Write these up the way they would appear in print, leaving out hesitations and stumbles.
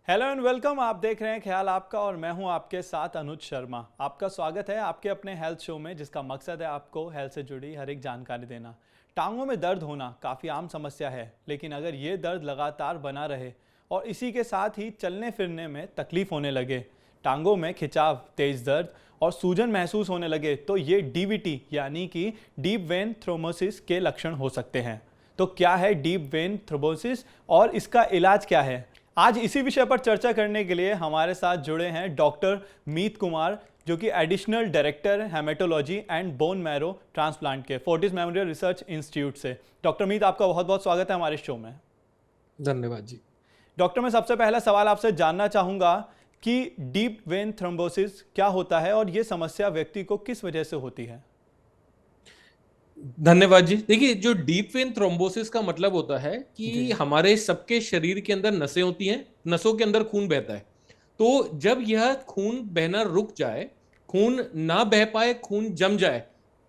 Hello and welcome. आप देख रहे हैं ख्याल आपका और मैं हूं आपके साथ अनुज शर्मा। आपका स्वागत है आपके अपने हेल्थ शो में, जिसका मकसद है आपको हेल्थ से जुड़ी हर एक जानकारी देना। टांगों में दर्द होना काफ़ी आम समस्या है, लेकिन अगर ये दर्द लगातार बना रहे और इसी के साथ ही चलने फिरने में तकलीफ होने लगे, टांगों में खिंचाव, तेज दर्द और सूजन महसूस होने लगे, तो ये डीवीटी यानी कि डीप वेन थ्रोम्बोसिस के लक्षण हो सकते हैं। तो क्या है डीप वेन थ्रोम्बोसिस और इसका इलाज क्या है? आज इसी विषय पर चर्चा करने के लिए हमारे साथ जुड़े हैं डॉक्टर मीत कुमार, जो कि additional director haematology and bone marrow transplant के फोर्टिस मेमोरियल रिसर्च इंस्टीट्यूट से। डॉक्टर मीत, आपका बहुत बहुत स्वागत है हमारे शो में। धन्यवाद जी। डॉक्टर, मैं सबसे पहला सवाल आपसे जानना चाहूँगा कि डीप वेन थ्रोम्बोसिस क्या होता है और ये समस्या व्यक्ति को किस वजह से होती है? धन्यवाद जी। देखिए, जो डीप वेन थ्रोम्बोसिस का मतलब होता है जी। कि हमारे सबके शरीर के अंदर नसें होती हैं, नसों के अंदर खून बहता है। तो जब यह खून बहना रुक जाए, खून ना बह पाए, खून जम जाए,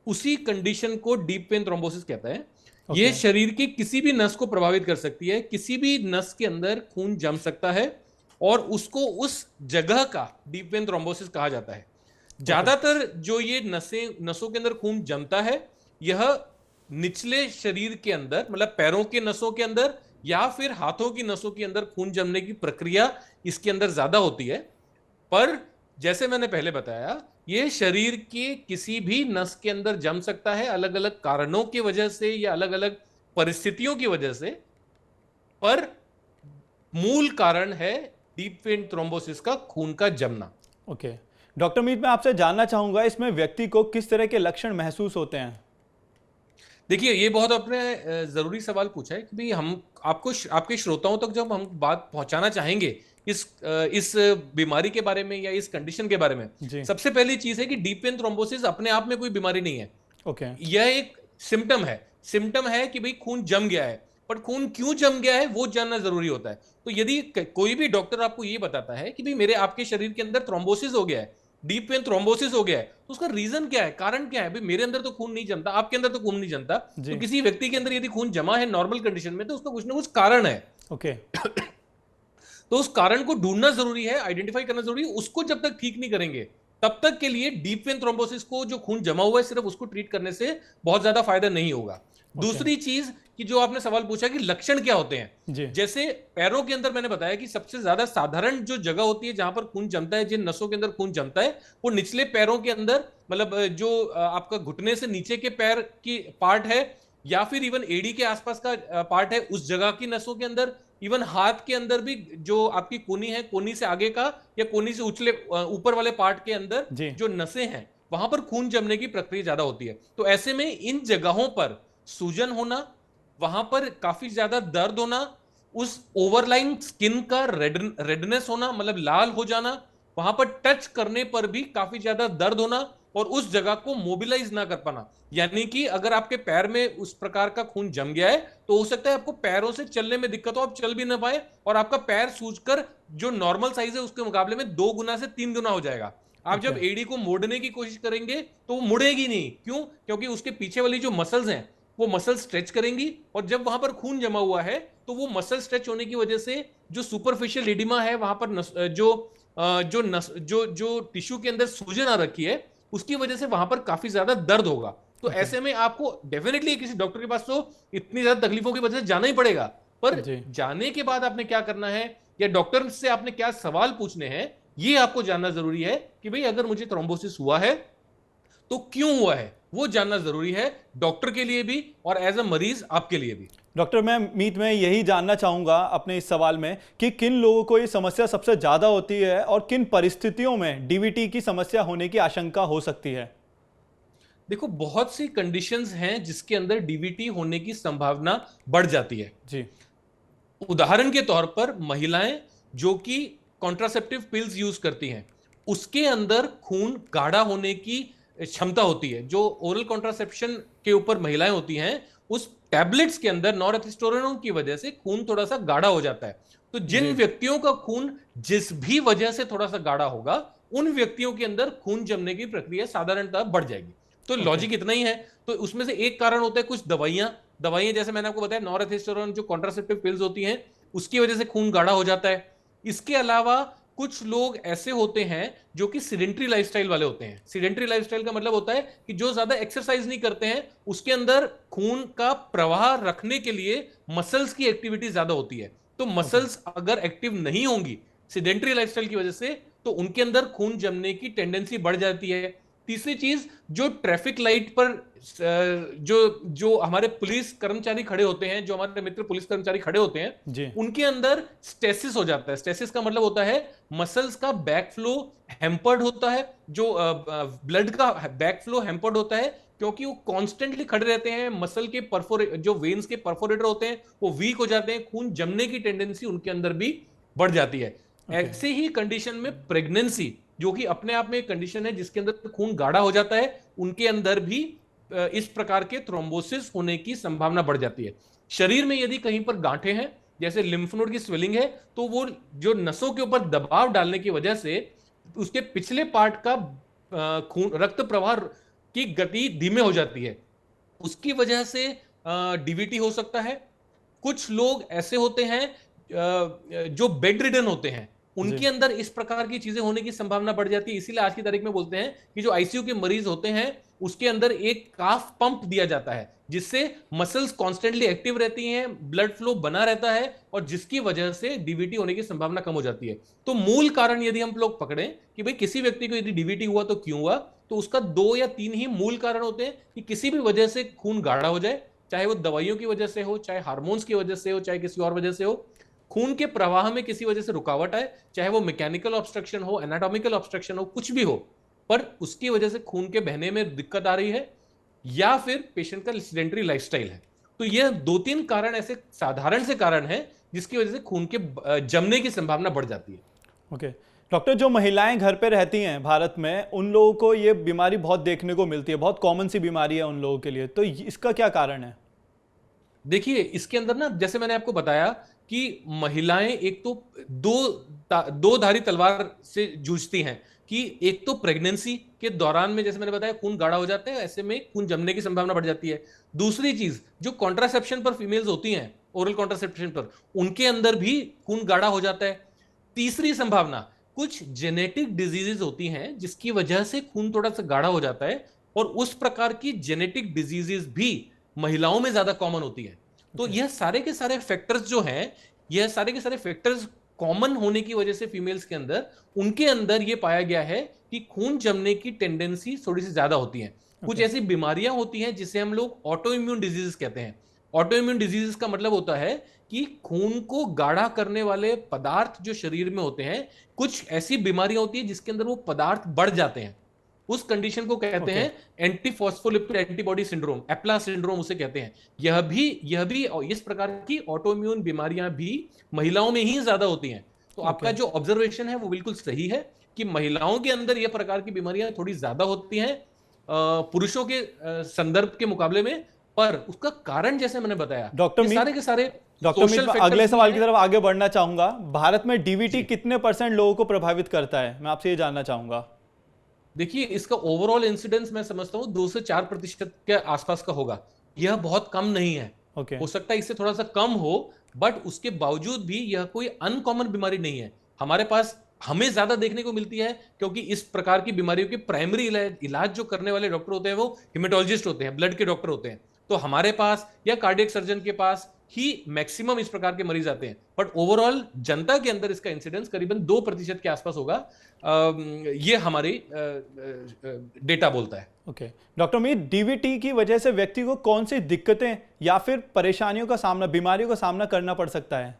उसी कंडीशन को डीप वेन थ्रोम्बोसिस कहता है। यह ओके। शरीर की किसी भी नस को प्रभावित कर सकती है, किसी भी नस के अंदर खून जम सकता है और उसको उस जगह का डीप वेन थ्रोम्बोसिस कहा जाता है। ओके। ज्यादातर जो ये नसों के अंदर खून जमता है, यह निचले शरीर के अंदर, मतलब पैरों के नसों के अंदर या फिर हाथों की नसों के अंदर खून जमने की प्रक्रिया इसके अंदर ज्यादा होती है। पर जैसे मैंने पहले बताया, यह शरीर के किसी भी नस के अंदर जम सकता है, अलग अलग कारणों की वजह से या अलग अलग परिस्थितियों की वजह से। पर मूल कारण है डीप वेन थ्रोम्बोसिस का खून का जमना। ओके। डॉक्टर मीत, मैं आपसे जानना चाहूँगा इसमें व्यक्ति को किस तरह के लक्षण महसूस होते हैं? देखिए, ये बहुत अपने जरूरी सवाल पूछा है कि भाई हम आपको आपके श्रोताओं तक जब हम बात पहुंचाना चाहेंगे इस बीमारी के बारे में या इस कंडीशन के बारे में, जी। सबसे पहली चीज है कि डीप वेन थ्रोम्बोसिस अपने आप में कोई बीमारी नहीं है। ओके। यह एक सिम्टम है कि भाई खून जम गया है। पर खून क्यों जम गया है वो जानना जरूरी होता है। तो यदि कोई भी डॉक्टर आपको ये बताता है कि भाई मेरे आपके शरीर के अंदर थ्रोम्बोसिस हो गया है, डीप वेन थ्रोम्बोसिस हो गया है, तो उसका रीजन क्या है, कारण क्या है? भाई मेरे अंदर तो खून नहीं जमता, आपके अंदर तो खून नहीं जमता। तो जी। किसी व्यक्ति के अंदर यदि खून जमा है नॉर्मल कंडीशन में, तो उसका कुछ ना कुछ कारण है। ओके। तो उस कारण को ढूंढना जरूरी है, आइडेंटिफाई करना जरूरी है। उसको जब तक ठीक नहीं करेंगे, तब तक के लिए डीप वेन थ्रोम्बोसिस को, जो खून जमा हुआ है, सिर्फ उसको ट्रीट करने से बहुत ज्यादा फायदा नहीं होगा। ओके। दूसरी चीज कि जो आपने सवाल पूछा कि लक्षण क्या होते हैं, जी। जैसे पैरों के अंदर मैंने बताया कि सबसे ज्यादा साधारण जो जगह होती है जहां पर खून जमता है, जिन नसों के अंदर खून जमता है, वो निचले पैरों के अंदर, मतलब जो आपका घुटने से नीचे के पैर की पार्ट है, या फिर इवन एड़ी के आसपास का पार्ट है, उस जगह की नसों के अंदर। इवन हाथ के अंदर भी, जो आपकी कोनी है, कोनी से आगे का या कोनी से उछले ऊपर वाले पार्ट के अंदर जी। जो नसें हैं, वहां पर खून जमने की प्रक्रिया ज्यादा होती है। तो ऐसे में इन जगहों पर सूजन होना, वहां पर काफी ज्यादा दर्द होना, उस ओवरलाइन स्किन का रेडनेस होना, मतलब लाल हो जाना, वहां पर टच करने पर भी काफी ज्यादा दर्द होना, और उस जगह को मोबिलाइज ना कर पाना। यानी कि अगर आपके पैर में उस प्रकार का खून जम गया है, तो हो सकता है आपको पैरों से चलने में दिक्कत हो, आप चल भी ना पाए, और आपका पैर सूजकर जो नॉर्मल साइज है उसके मुकाबले में 2 गुना से 3 गुना हो जाएगा। आप जब ओके। एड़ी को मोड़ने की कोशिश करेंगे तो वो मुड़ेगी नहीं। क्यों? क्योंकि उसके पीछे वाली जो मसल्स हैं, वो मसल स्ट्रेच करेंगी, और जब वहां पर खून जमा हुआ है, तो वो मसल स्ट्रेच होने की वजह से जो सुपरफिशियल एडिमा है, वहां पर जो टिश्यू के अंदर सूजन आ रखी है, उसकी वजह से वहां पर काफी ज्यादा दर्द होगा। तो ओके। ऐसे में आपको डेफिनेटली किसी डॉक्टर के पास तो इतनी ज्यादा तकलीफों की वजह से जाना ही पड़ेगा। पर जी। जाने के बाद आपने क्या करना है, या डॉक्टर से आपने क्या सवाल पूछने हैं, ये आपको जानना जरूरी है कि भाई अगर मुझे थ्रोम्बोसिस हुआ है तो क्यों हुआ है, वो जानना जरूरी है, डॉक्टर के लिए भी और एज अ मरीज आपके लिए भी। डॉक्टर, मैं मीत में यही जानना चाहूँगा अपने इस सवाल में कि किन लोगों को ये समस्या सबसे ज़्यादा होती है और किन परिस्थितियों में डीवीटी की समस्या होने की आशंका हो सकती है? देखो, बहुत सी कंडीशंस हैं जिसके अंदर डीवीटी होने की संभावना बढ़ जाती है। जी। उदाहरण के तौर पर महिलाएं जो कि कॉन्ट्रासेप्टिव पिल्स यूज करती हैं, उसके अंदर खून गाढ़ा होने की क्षमता होती है। जो ओरल कॉन्ट्रासेप्शन के ऊपर महिलाएं होती हैं, उस टैबलेट्स के अंदर नॉरएथिस्टेरोन की वजह से खून थोड़ा सा गाढ़ा हो जाता है। तो जिन जी। व्यक्तियों का खून जिस भी वजह से थोड़ा सा गाढ़ा होगा, उन व्यक्तियों के अंदर खून जमने की प्रक्रिया साधारणतः बढ़ जाएगी। तो ओके। लॉजिक इतना ही है। तो उसमें से एक कारण होता है कुछ दवाइयां, जैसे मैंने आपको बताया, नॉरएथिस्टेरोन जो कॉन्ट्रासेप्टिव पिल्स होती हैं, उसकी वजह से खून गाढ़ा हो जाता है। इसके अलावा कुछ लोग ऐसे होते हैं जो कि सीडेंटरी लाइफस्टाइल वाले होते हैं। सीडेंटरी लाइफस्टाइल का मतलब होता है कि जो ज्यादा एक्सरसाइज नहीं करते हैं, उसके अंदर खून का प्रवाह रखने के लिए मसल्स की एक्टिविटी ज्यादा होती है। तो ओके। मसल्स अगर एक्टिव नहीं होंगी सीडेंटरी लाइफस्टाइल की वजह से, तो उनके अंदर खून जमने की टेंडेंसी बढ़ जाती है। तीसरी चीज, जो ट्रैफिक लाइट पर जो जो हमारे पुलिस कर्मचारी खड़े होते हैं, जो हमारे मित्र पुलिस कर्मचारी खड़े होते हैं, जी। उनके अंदर स्टेसिस हो जाता है। स्टेसिस का मतलब होता है मसल्स का बैक फ्लो हैम्पर्ड होता है, जो ब्लड का बैक फ्लो हैम्पर्ड होता है, क्योंकि वो कॉन्स्टेंटली खड़े रहते हैं। मसल के जो वेन्स के परफोरेटर होते हैं वो वीक हो जाते हैं, खून जमने की टेंडेंसी उनके अंदर भी बढ़ जाती है। ओके। ऐसे ही कंडीशन में प्रेगनेंसी, जो कि अपने आप में एक कंडीशन है जिसके अंदर खून गाढ़ा हो जाता है, उनके अंदर भी इस प्रकार के थ्रोम्बोसिस होने की संभावना बढ़ जाती है। शरीर में यदि कहीं पर गांठें हैं, जैसे लिम्फ नोड की स्वेलिंग है, तो वो जो नसों के ऊपर दबाव डालने की वजह से उसके पिछले पार्ट का खून रक्त प्रवाह की गति धीमे हो जाती है, उसकी वजह से डीवीटी हो सकता है। कुछ लोग ऐसे होते हैं जो बेड रिडन होते हैं, जी। उनके अंदर इस प्रकार की चीजें होने की संभावना बढ़ जाती है। इसीलिए आज की तारीख में बोलते हैं कि जो आईसीयू के मरीज होते हैं, उसके अंदर एक काफ पंप दिया जाता है, जिससे मसल्स कॉन्स्टेंटली एक्टिव रहती हैं, ब्लड फ्लो बना रहता है, और जिसकी वजह से डीवीटी होने की संभावना कम हो जाती है। तो मूल कारण यदि हम लोग पकड़ें कि भाई किसी व्यक्ति को यदि डीवीटी हुआ तो क्यों हुआ, तो उसका 2 या 3 ही मूल कारण होते हैं कि किसी भी वजह से खून गाढ़ा हो जाए, चाहे वो दवाइयों की वजह से हो, चाहे हार्मोन्स की वजह से हो, चाहे किसी और वजह से हो। खून के प्रवाह में किसी वजह से रुकावट आए, चाहे वो मैकेनिकल ऑब्स्ट्रक्शन हो, एनाटॉमिकल ऑब्स्ट्रक्शन हो, कुछ भी हो, पर उसकी वजह से खून के बहने में दिक्कत आ रही है, या फिर पेशेंट का सीडेंटरी लाइफस्टाइल है। तो ये 2-3 कारण ऐसे साधारण से कारण हैं जिसकी वजह से खून के जमने की संभावना बढ़ जाती है। ओके। डॉक्टर, जो महिलाएं घर पे रहती हैं भारत में, उन लोगों को ये बीमारी बहुत देखने को मिलती है, बहुत कॉमन सी बीमारी है उन लोगों के लिए, तो इसका क्या कारण है? देखिए, इसके अंदर ना, जैसे मैंने आपको बताया कि महिलाएं एक तो दो धारी तलवार से जूझती हैं, कि एक तो प्रेगनेंसी के दौरान में, जैसे मैंने बताया, खून गाढ़ा हो जाता है, ऐसे में खून जमने की संभावना बढ़ जाती है। दूसरी चीज, जो कॉन्ट्रासेप्शन पर फीमेल्स होती हैं, ओरल कॉन्ट्रासेप्शन पर, उनके अंदर भी खून गाढ़ा हो जाता है। तीसरी संभावना, कुछ जेनेटिक डिजीजेस होती हैं जिसकी वजह से खून थोड़ा सा गाढ़ा हो जाता है, और उस प्रकार की जेनेटिक डिजीजेस भी महिलाओं में ज्यादा कॉमन होती है। तो ओके। यह सारे के सारे फैक्टर्स जो हैं, यह सारे के सारे फैक्टर्स कॉमन होने की वजह से फीमेल्स के अंदर, उनके अंदर यह पाया गया है कि खून जमने की टेंडेंसी थोड़ी सी ज्यादा होती है। कुछ ओके। ऐसी बीमारियां होती हैं जिसे हम लोग ऑटो इम्यून डिजीजेस कहते हैं। ऑटो इम्यून डिजीजेस का मतलब होता है कि खून को गाढ़ा करने वाले पदार्थ जो शरीर में होते हैं, कुछ ऐसी बीमारियां होती है जिसके अंदर वो पदार्थ बढ़ जाते हैं। उस कंडीशन को कहते ओके। हैं anti phospholipid antibody syndrome, APLA syndrome उसे कहते हैं। यह भी इस प्रकार की ऑटोइम्यून बीमारियां भी महिलाओं में ही ज्यादा होती हैं। तो ओके। आपका जो ऑब्जर्वेशन है वो बिल्कुल सही है कि महिलाओं के अंदर यह प्रकार की बीमारियां थोड़ी ज्यादा होती हैं पुरुषों के संदर्भ के मुकाबले में। पर उसका कारण, जैसे मैंने बताया, डॉक्टर ये मीत सारे के सारे डॉक्टर मीत, सोशल मैं फैक्टर्स अगले भी सवाल की हैं। तरफ आगे बढ़ना चाहूंगा। भारत में डीवीटी जी, कितने % लोगों को प्रभावित करता है, मैं आपसे ये जानना चाहूंगा। देखिए, इसका ओवरऑल इंसिडेंस मैं समझता हूं 2 से 4% के आसपास का होगा। यह बहुत कम नहीं है। ओके। हो सकता है इससे थोड़ा सा कम हो, बट उसके बावजूद भी यह कोई अनकॉमन बीमारी नहीं है। हमारे पास हमें ज्यादा देखने को मिलती है, क्योंकि इस प्रकार की बीमारियों के प्राइमरी इलाज जो करने वाले डॉक्टर होते हैं वो हिमेटोलॉजिस्ट होते हैं, ब्लड के डॉक्टर होते हैं। तो हमारे पास या कार्डियक सर्जन के पास ही मैक्सिमम इस प्रकार के मरीज आते हैं। बट ओवरऑल जनता के अंदर इसका इंसिडेंस करीबन 2% के आसपास होगा। ये हमारी डेटा बोलता है। ओके। डॉक्टर मीत, डीवीटी की वजह से व्यक्ति को कौन सी दिक्कतें या फिर परेशानियों का सामना, बीमारियों का सामना करना पड़ सकता है?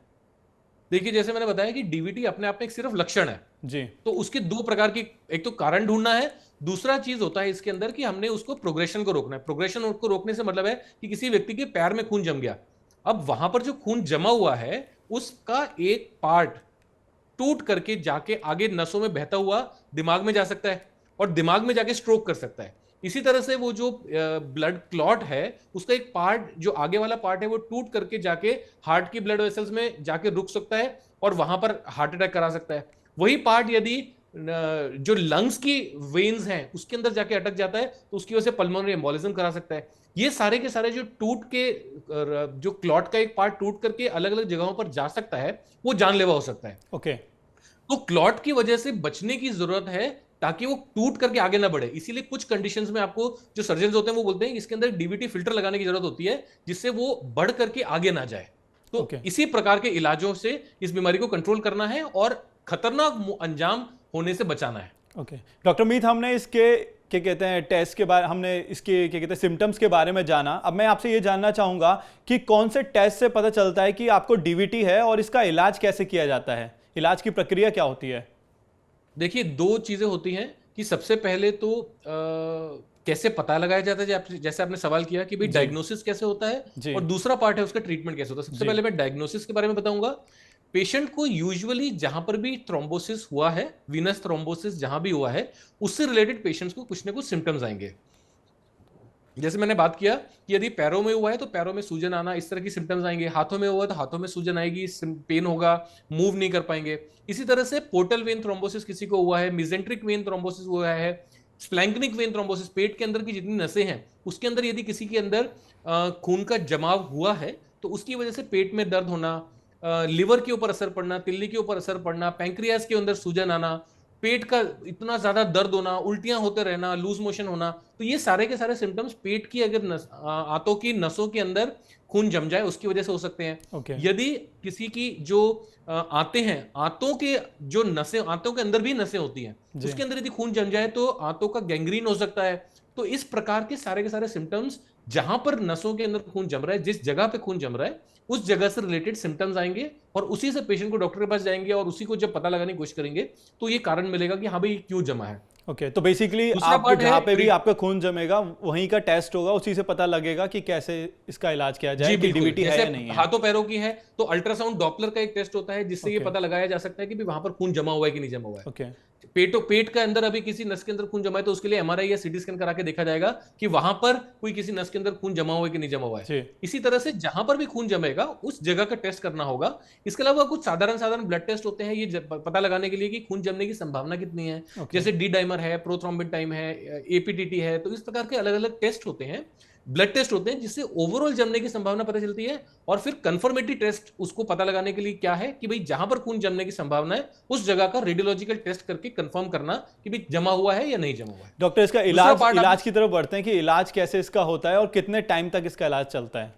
देखिए, जैसे मैंने बताया कि डीवीटी अपने आप में एक सिर्फ लक्षण है। जी। तो उसके 2 प्रकार की, एक तो कारण ढूंढना है, दूसरा चीज होता है इसके अंदर कि हमने उसको प्रोग्रेशन को रोकना है। प्रोग्रेशन को रोकने से मतलब है कि किसी व्यक्ति के पैर में खून जम गया, अब वहां पर जो खून जमा हुआ है उसका एक पार्ट टूट करके जाके आगे नसों में बहता हुआ दिमाग में जा सकता है, और दिमाग में जाके स्ट्रोक कर सकता है। इसी तरह से वो जो ब्लड क्लॉट है, उसका एक पार्ट, जो आगे वाला पार्ट है, वो टूट करके जाके हार्ट की ब्लड वेसल्स में जाके रुक सकता है, और वहां पर हार्ट अटैक करा सकता है। वही पार्ट यदि जो लंग्स की वेन्स हैं उसके अंदर जाके अटक जाता है, तो उसकी वजह से पल्मोनरी एम्बोलिज्म करा सकता है। ये सारे के सारे जो टूट के, जो क्लॉट का एक पार्ट टूट करके अलग अलग जगहों पर जा सकता है, वो जानलेवा हो सकता है। ओके। तो क्लॉट की वजह से बचने की जरूरत है ताकि वो टूट करके आगे ना बढ़े। इसीलिए कुछ कंडीशंस में आपको जो सर्जन होते हैं वो बोलते हैं कि इसके अंदर डीवीटी फिल्टर लगाने की जरूरत होती है जिससे वो बढ़ करके आगे ना जाए। तो ओके इसी प्रकार के इलाजों से इस बीमारी को कंट्रोल करना है और खतरनाक अंजाम होने से बचाना है। ओके डॉक्टर मीत, हमने इसके क्या कहते हैं टेस्ट के बारे, हमने इसके क्या कहते हैं सिम्टम्स के बारे में जाना। अब मैं आपसे ये जानना चाहूँगा कि कौन से टेस्ट से पता चलता है कि आपको डीवीटी है और इसका इलाज कैसे किया जाता है, इलाज की प्रक्रिया क्या होती है? देखिए, दो चीजें होती हैं कि सबसे पहले तो कैसे पता लगाया जाता है, जैसे आपने सवाल किया कि भाई जी डायग्नोसिस कैसे होता है, जी और दूसरा पार्ट है उसका ट्रीटमेंट कैसे होता है। सबसे जी पहले मैं डायग्नोसिस के बारे में बताऊंगा। पेशेंट को यूजुअली जहां पर भी थ्रोम्बोसिस हुआ है, वीनस थ्रोम्बोसिस जहां भी हुआ है, उससे रिलेटेड पेशेंट्स को कुछ ना कुछ सिम्टम्स आएंगे। जैसे मैंने बात किया कि यदि पैरों में हुआ है तो पैरों में सूजन आना, इस तरह की सिम्टम्स आएंगे। हाथों में हुआ है तो हाथों में सूजन आएगी, पेन होगा, मूव नहीं कर पाएंगे। इसी तरह से पोर्टल वेन थ्रोम्बोसिस किसी को हुआ है, मिजेंट्रिक वेन थ्रोम्बोसिस हुआ है, स्प्लैंक्निक वेन थ्रोम्बोसिस, पेट के अंदर की जितनी नसें हैं उसके अंदर यदि किसी के अंदर खून का जमाव हुआ है तो उसकी वजह से पेट में दर्द होना, लिवर के ऊपर असर पड़ना, तिल्ली के ऊपर असर पड़ना, पैंक्रियाज के अंदर सूजन आना, पेट का इतना ज्यादा दर्द होना, उल्टियां होते रहना, लूज मोशन होना, तो ये सारे के सारे सिम्टम्स पेट की अगर आंतों की नसों के अंदर खून जम जाए उसकी वजह से हो सकते हैं। ओके यदि किसी की जो आंतें हैं, आंतों के जो नसें, आंतों के अंदर भी नसें होती हैं, जी उसके अंदर यदि खून जम जाए तो आंतों का गैंग्रीन हो सकता है। तो इस प्रकार के सारे सिम्टम्स, जहां पर नसों के अंदर खून जम रहा है, जिस जगह पे खून जम रहा है उस जगह से रिलेटेड सिम्टम्स आएंगे, और उसी से पेशेंट को डॉक्टर के पास जाएंगे और उसी को जब पता लगाने की कोशिश करेंगे तो ये कारण मिलेगा कि हाँ भाई क्यों जमा है। ओके तो बेसिकली दूसरा आप पार्ट है जहाँ पे भी आपका खून जमेगा वहीं का टेस्ट होगा, उसी से पता लगेगा कि कैसे इसका इलाज किया जाए, जी कि बिल्कुल, डीवीटी है जैसे या नहीं है। हाथों पैरों की है तो अल्ट्रासाउंड डॉपलर का एक टेस्ट होता है जिससे ये ओके पता लगाया जा सकता है कि भी वहां पर खून जमा हुआ है कि नहीं जमा हुआ है। ओके पेट के अंदर अभी किसी नस के अंदर खून जमा है तो उसके लिए एमआरआई या सीटी स्कैन करा के देखा जाएगा कि वहां पर कोई किसी नस के अंदर खून जमा हुआ है कि नहीं जमा हुआ है। जी इसी तरह से जहां पर भी खून जमेगा उस जगह का टेस्ट करना होगा। इसके अलावा कुछ साधारण साधारण ब्लड टेस्ट होते हैं ये पता लगाने के लिए कि खून जमने की संभावना कितनी है, ओके जैसे डी डाइमर है, प्रोथ्रोम्बिन टाइम है, एपीटीटी है। तो इस प्रकार के अलग अलग टेस्ट होते हैं, ब्लड टेस्ट होते हैं, जिससे ओवरऑल जमने की संभावना पता चलती है। और फिर कंफर्मेटरी टेस्ट उसको पता लगाने के लिए क्या है कि भाई जहां पर खून जमने की संभावना है उस जगह का रेडियोलॉजिकल टेस्ट करके कंफर्म करना कि भाई जमा हुआ है या नहीं जमा हुआ है। डॉक्टर, इसका दूसरा इलाज पार्ट इलाज की तरफ बढ़ते हैं कि इलाज कैसे इसका होता है और कितने टाइम तक इसका इलाज चलता है।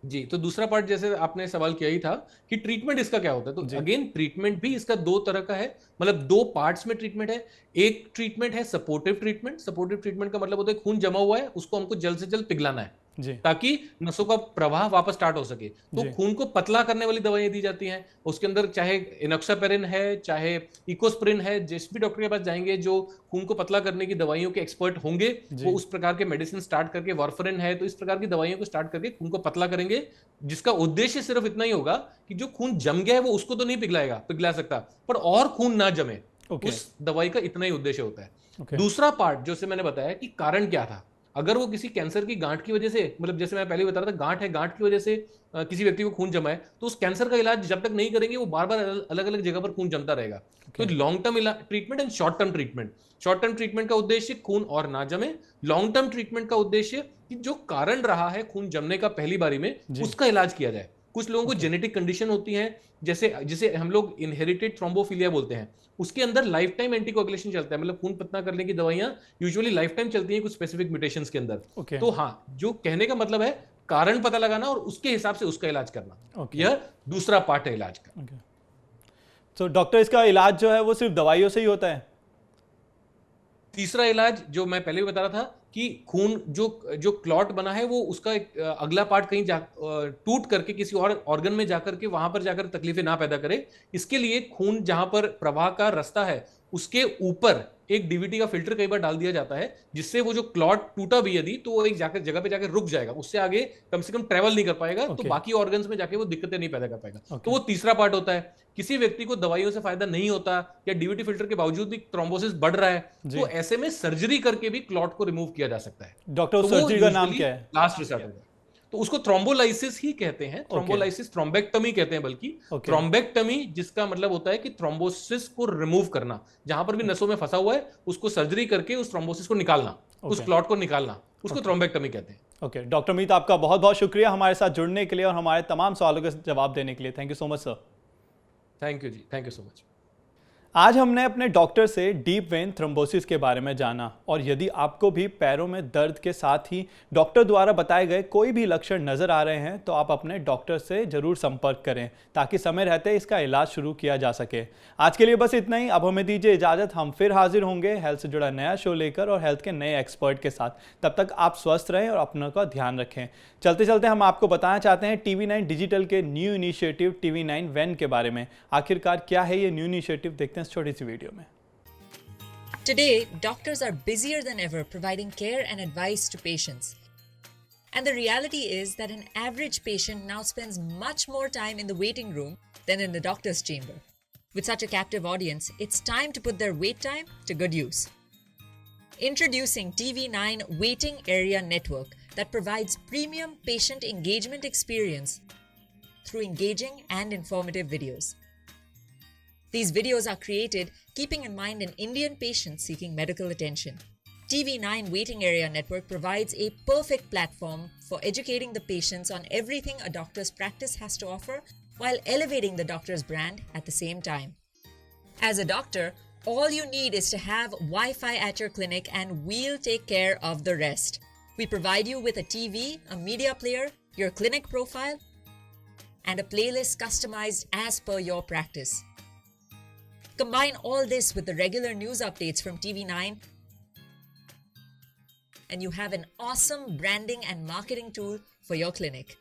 जी, तो दूसरा पार्ट जैसे आपने सवाल किया ही था कि ट्रीटमेंट इसका क्या होता है, तो जी अगेन ट्रीटमेंट भी इसका दो तरह का है, मतलब दो पार्ट्स में ट्रीटमेंट है। एक ट्रीटमेंट है सपोर्टिव ट्रीटमेंट। सपोर्टिव ट्रीटमेंट का मतलब होता है खून जमा हुआ है उसको हमको जल्द से जल्द पिघलाना है जी ताकि नसों का प्रवाह वापस स्टार्ट हो सके। तो जी खून को पतला करने वाली दवाइयां दी जाती हैं, उसके अंदर चाहे इनॉक्सापेरिन है, चाहे इकोस्प्रिन है। जिस भी डॉक्टर के पास जाएंगे जो खून को पतला करने की दवाइयों के एक्सपर्ट होंगे वो जी उस प्रकार के मेडिसिन स्टार्ट करके, वार्फरिन है, तो इस प्रकार की दवाइयों को स्टार्ट करके खून को पतला करेंगे, जिसका उद्देश्य सिर्फ इतना ही होगा कि जो खून जम गया है वो उसको तो नहीं पिघला सकता, पर और खून ना जमे, ओके उस दवाई का इतना ही उद्देश्य होता है। ओके दूसरा पार्ट जो से मैंने बताया कि कारण क्या था, अगर वो किसी कैंसर की गांठ की वजह से, मतलब जैसे मैं पहले बता रहा था गांठ है, गांठ की वजह से किसी व्यक्ति को खून जमा है, तो उस कैंसर का इलाज जब तक नहीं करेंगे वो बार बार अलग अलग जगह पर खून जमता रहेगा। तो okay long term treatment and short term treatment. Short term treatment का उद्देश्य खून और ना जमे, लॉन्ग टर्म ट्रीटमेंट का उद्देश्य कि जो कारण रहा है खून जमने का पहली बारी में जी उसका इलाज किया जाए। कुछ लोगों को ओके जेनेटिक कंडीशन होती है, जैसे जिसे हम लोग इनहेरिटेड थ्रोम्बोफिलिया बोलते हैं, उसके अंदर लाइफ टाइम एंटीकोगुलेशन चलता है, मतलब खून पतला करने की दवाइयां यूजुअली लाइफ टाइम चलती हैं कुछ स्पेसिफिक म्यूटेशंस के अंदर। ओके तो हाँ, जो कहने का मतलब है कारण पता लगाना और उसके हिसाब से उसका इलाज करना, ओके यह दूसरा पार्ट है इलाज का। ओके तो डॉक्टर, इसका इलाज जो है वो सिर्फ दवाइयों से ही होता है? तीसरा इलाज जो मैं पहले भी बता रहा था कि खून जो जो क्लॉट बना है वो उसका एक अगला पार्ट कहीं टूट करके किसी और ऑर्गन में जाकर के वहां पर जाकर तकलीफें ना पैदा करे, इसके लिए खून जहां पर प्रवाह का रास्ता है उसके ऊपर एक डीवीटी का फिल्टर कई बार डाल दिया जाता है, जिससे वो जो क्लॉट टूटा भी यदि तो वो एक जाकर जगह पे जाकर रुक जाएगा, उससे आगे कम से कम ट्रेवल नहीं कर पाएगा, तो ओके बाकी ऑर्गन्स में जाके वो दिक्कतें नहीं पैदा कर पाएगा। तो ओके वो तीसरा पार्ट होता है। किसी व्यक्ति को दवाइयों से फायदा नहीं होता या डीवीटी फिल्टर के बावजूद भी थ्रोम्बोसिस बढ़ रहा है, जी तो ऐसे में सर्जरी करके भी क्लॉट को रिमूव किया जा सकता है। डॉक्टर, तो उस वो सर्जरी का नाम यूजुअली क्या है? लास्ट रिसोर्ट होगा। तो उसको थ्रोम्बोलाइसिस ही कहते हैं, ओके थ्रोम्बोलाइसिस, थ्रोम्बेक्टमी कहते हैं बल्कि। ओके थ्रोम्बेक्टमी जिसका मतलब होता है कि थ्रोम्बोसिस को रिमूव करना, जहां पर भी नसों में फंसा हुआ है उसको सर्जरी करके उस थ्रोम्बोसिस को निकालना, उस ओके क्लॉट को निकालना, उसको ओके थ्रोम्बेक्टमी कहते हैं। ओके डॉक्टर मीत, आपका बहुत बहुत शुक्रिया हमारे साथ जुड़ने के लिए और हमारे तमाम सवालों के जवाब देने के लिए। Thank you so much sir. Thank you जी, थैंक यू सो मच। आज हमने अपने डॉक्टर से डीप वेन थ्रोम्बोसिस के बारे में जाना और यदि आपको भी पैरों में दर्द के साथ ही डॉक्टर द्वारा बताए गए कोई भी लक्षण नज़र आ रहे हैं तो आप अपने डॉक्टर से ज़रूर संपर्क करें ताकि समय रहते इसका इलाज शुरू किया जा सके। आज के लिए बस इतना ही। अब हमें दीजिए इजाज़त। हम फिर हाजिर होंगे हेल्थ से जुड़ा नया शो लेकर और हेल्थ के नए एक्सपर्ट के साथ। तब तक आप स्वस्थ रहें और अपनों का ध्यान रखें। चलते चलते हम आपको बताना चाहते हैं TV9 डिजिटल के न्यू इनिशिएटिव TV9 वैन के बारे में। आखिरकार क्या है ये न्यू इनिशिएटिव, देखते हैं इस छोटी सी वीडियो में। Today, doctors are busier than ever providing care and advice to patients. And the reality is that an average patient now spends much more time in the waiting room than in the doctor's chamber. With such a captive audience, it's time to put their wait time to good use. Introducing TV9 Waiting Area Network that provides premium patient engagement experience through engaging and informative videos. These videos are created keeping in mind an Indian patient seeking medical attention. TV9 Waiting Area Network provides a perfect platform for educating the patients on everything a doctor's practice has to offer while elevating the doctor's brand at the same time. As a doctor, all you need is to have Wi-Fi at your clinic and we'll take care of the rest. We provide you with a TV, a media player, your clinic profile, and a playlist customized as per your practice. Combine all this with the regular news updates from TV9 and you have an awesome branding and marketing tool for your clinic.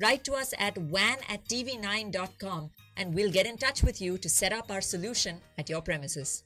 Write to us at van@tv9.com and we'll get in touch with you to set up our solution at your premises.